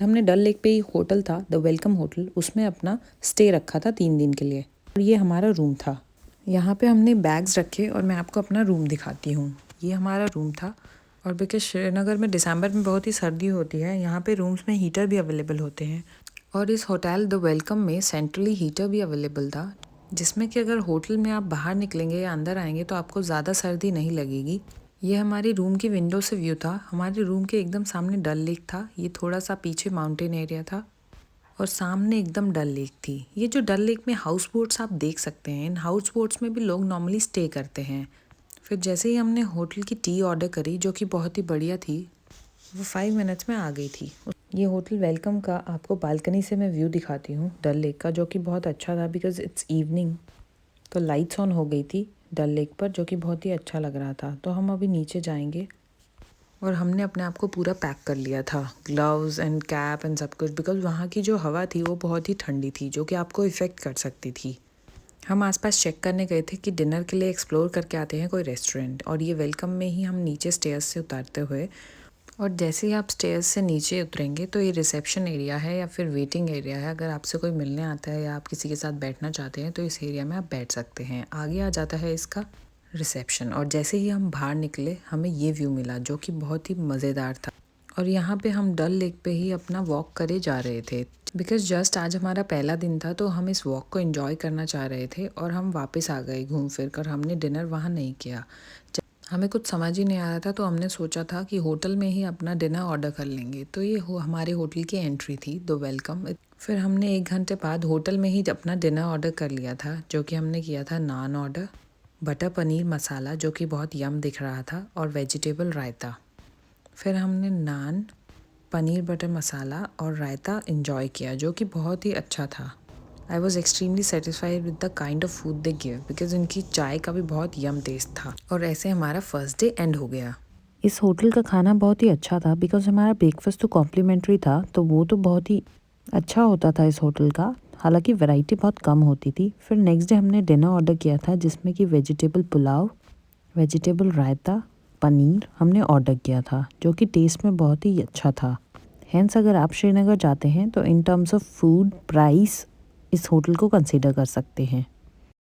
हमने डल लेक पे ही होटल था द वेलकम होटल, उसमें अपना स्टे रखा था 3 दिन के लिए। और ये हमारा रूम था। यहाँ पे हमने बैग्स रखे और मैं आपको अपना रूम दिखाती हूँ। ये हमारा रूम था। और बिकॉज श्रीनगर में दिसंबर में बहुत ही सर्दी होती है, यहाँ पे रूम्स में हीटर भी अवेलेबल होते हैं। और इस होटल द वेलकम में सेंट्रली हीटर भी अवेलेबल था, जिसमें कि अगर होटल में आप बाहर निकलेंगे या अंदर आएंगे तो आपको ज़्यादा सर्दी नहीं लगेगी। ये हमारी रूम की विंडो से व्यू था। हमारे रूम के एकदम सामने डल लेक था। ये थोड़ा सा पीछे माउंटेन एरिया था और सामने एकदम डल लेक थी। ये जो डल लेक में हाउस बोट्स आप देख सकते हैं, इन हाउस बोट्स में भी लोग नॉर्मली स्टे करते हैं। फिर जैसे ही हमने होटल की टी ऑर्डर करी, जो कि बहुत ही बढ़िया थी, वो 5 मिनट्स में आ गई थी। ये होटल वेलकम का आपको बालकनी से मैं व्यू दिखाती हूँ डल लेक का, जो कि बहुत अच्छा था बिकॉज इट्स इवनिंग, तो लाइट्स ऑन हो गई थी डल लेक पर, जो कि बहुत ही अच्छा लग रहा था। तो हम अभी नीचे जाएंगे और हमने अपने आप को पूरा पैक कर लिया था, ग्लव्स एंड कैप एंड सब कुछ, बिकॉज वहाँ की जो हवा थी वो बहुत ही ठंडी थी, जो कि आपको इफ़ेक्ट कर सकती थी। हम आसपास चेक करने गए थे कि डिनर के लिए एक्सप्लोर करके आते हैं कोई रेस्टोरेंट, और ये वेलकम में ही हम नीचे स्टेयर्स से उतारते हुए, और जैसे ही आप स्टेयर्स से नीचे उतरेंगे तो ये रिसेप्शन एरिया है या फिर वेटिंग एरिया है। अगर आपसे कोई मिलने आता है या आप किसी के साथ बैठना चाहते हैं तो इस एरिया में आप बैठ सकते हैं। आगे आ जाता है इसका रिसेप्शन, और जैसे ही हम बाहर निकले हमें ये व्यू मिला, जो कि बहुत ही मज़ेदार था। और यहाँ पे हम डल लेक पे ही अपना वॉक करे जा रहे थे, बिकॉज जस्ट आज हमारा पहला दिन था, तो हम इस वॉक को एंजॉय करना चाह रहे थे। और हम वापस आ गए घूम फिर कर, हमने डिनर वहाँ नहीं किया। हमें कुछ समझ ही नहीं आ रहा था, तो हमने सोचा था कि होटल में ही अपना डिनर ऑर्डर कर लेंगे। तो ये हमारे होटल की एंट्री थी द वेलकम। फिर हमने 1 घंटे बाद होटल में ही अपना डिनर ऑर्डर कर लिया था, जो कि हमने किया था नान ऑर्डर, बटर पनीर मसाला, जो कि बहुत यम दिख रहा था, और वेजिटेबल रायता। फिर हमने नान, पनीर बटर मसाला और रायता एंजॉय किया, जो कि बहुत ही अच्छा था। I was extremely satisfied with the kind of food they give, because उनकी चाय का भी बहुत यम टेस्ट था। और ऐसे हमारा फर्स्ट डे एंड हो गया। इस होटल का खाना बहुत ही अच्छा था, बिकॉज हमारा ब्रेकफास्ट तो कॉम्प्लीमेंट्री था, तो वो तो बहुत ही अच्छा होता था इस होटल का। हालांकि वैरायटी बहुत कम होती थी। फिर नेक्स्ट डे हमने डिनर ऑर्डर किया था, जिसमें कि वेजिटेबल पुलाव, वेजिटेबल रायता, पनीर हमने ऑर्डर किया था, जो कि टेस्ट में बहुत ही अच्छा था। हेंस अगर आप श्रीनगर जाते हैं तो in terms of food price इस होटल को कंसीडर कर सकते हैं।